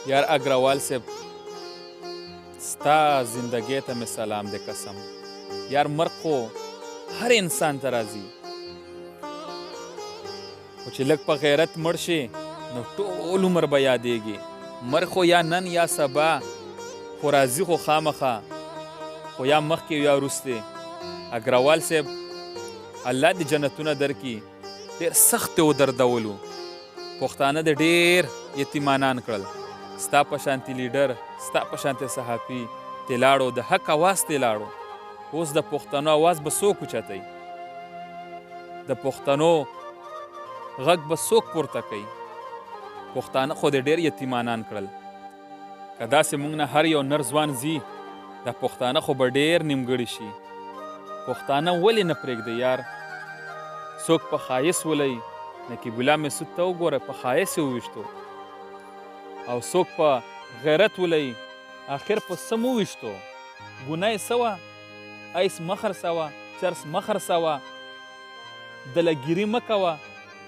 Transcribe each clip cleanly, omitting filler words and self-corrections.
یار اگروال صاحب ستا زندګۍ ته مې سلام دی قسم. یار مرګ خو هر انسان ته راځي، خو چې لږ په غیرت مړ شي نو ټول عمر به یادېږي. مرګ خو یا نن یا سبا خو راځي، خو خامخا خو یا مخکې یا وروستې. اگروال صاحب الله دې جنتونه درکړي. ډېر سخت یې ودردولو، پښتانه دې ډېر یتیمانان کړل. ستا په شانتي لیډر، ستا په شانتي صحافي ته لاړو، د حق اواز ته لاړو. اوس د پښتنو اواز به څوک اوچتوي؟ د پښتنو غږ به څوک پورته کوي؟ پښتانه خو دې ډېر یتیمانان کړل. که داسې موږ نه هر یو نر ځوان ځي، دا پښتانه خو به ډېر نیمګړي شي. پښتانه ولې نه پرېږدي یار؟ څوک په ښایست ولئ، نقیب الله مسعود ته وګوره، په ښایست یې وویشتو. او څوک په غیرت ولئ، آخر په څه مو وویشتو؟ ګناه یې څه وه؟ ایس مه خرڅوه، چرس مه خرڅوه، دلهګیري مه کوه.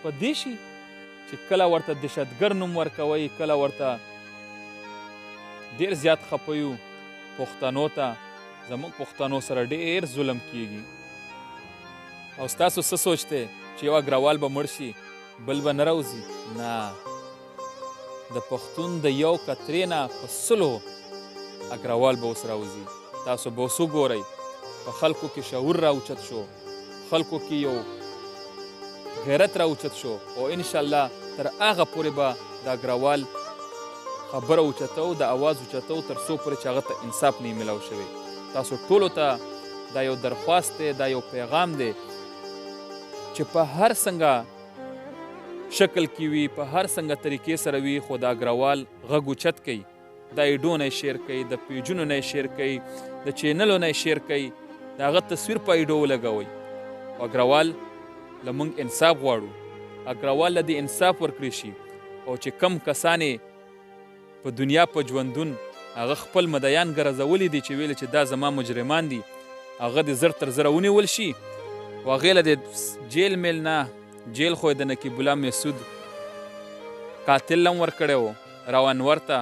په دې شي چې کله ورته دهشتګر نوم ورکوئ، کله ورته ډېر زیات خفه یو. پښتنو ته زموږ پښتنو سره ډېر ظلم کیږي. او ستاسو څه سوچ دی چې یو اگروال به مړ شي بل به نه راوځي؟ نه، د پښتون د یو قطرې نه په سلو اگروال به اوس راوځي. تاسو به اوس وګورئ په خلکو کې شعور راوچت شو، خلکو کې یو غیرت راوچت شو. او انشاءالله تر هغه پورې به د اگروال خبره اوچتو، د اواز اوچتو، تر څو پورې چې هغه ته انصاف نه میلاو شوی. تاسو ټولو ته دا یو درخواست دی، دا یو پیغام دی چې په هر څنګه شکل کې وي، په هر څنګه طریقې سره وي، خو د اگروال غږ اوچت کوي. د ایډو نه یې شیر کوي، د پیجونو نه یې شیر کوي، د چینلو نه یې شیر کوي، د هغه تصویر په ایډو ولګوئ. اگروال له موږ انصاف غواړو. اگروال له دې انصاف ورکړی شي. او چې کم کسان په دنیا په ژوندون هغه خپل مدیان ګرځولی دي چې ویل چې دا زما مجرمان دي، هغه دې زر تر زره ونیول شي. و هغې له د جیل میل نه، جیل خو یې د نقیب الله مسعود قاتل هم ورکړی و روانور ته.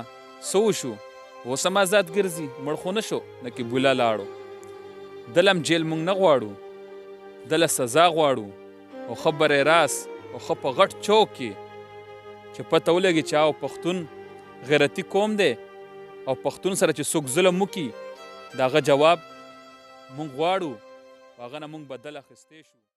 څه وشو؟ اوس هم ازاد ګرځي، مړ خو نه شو. نقیب الله لاړو، دله هم جیل موږ نه غواړو، دله سزا غواړو. او ښه بری راست او ښه په غټ چوک کې چې پته ولګي چې او پښتون غیرتي قوم دی، او پښتون سره چې څوک ظلم وکړي د هغه جواب موږ غواړو. هغه نه موږ بدل اخیستی شو.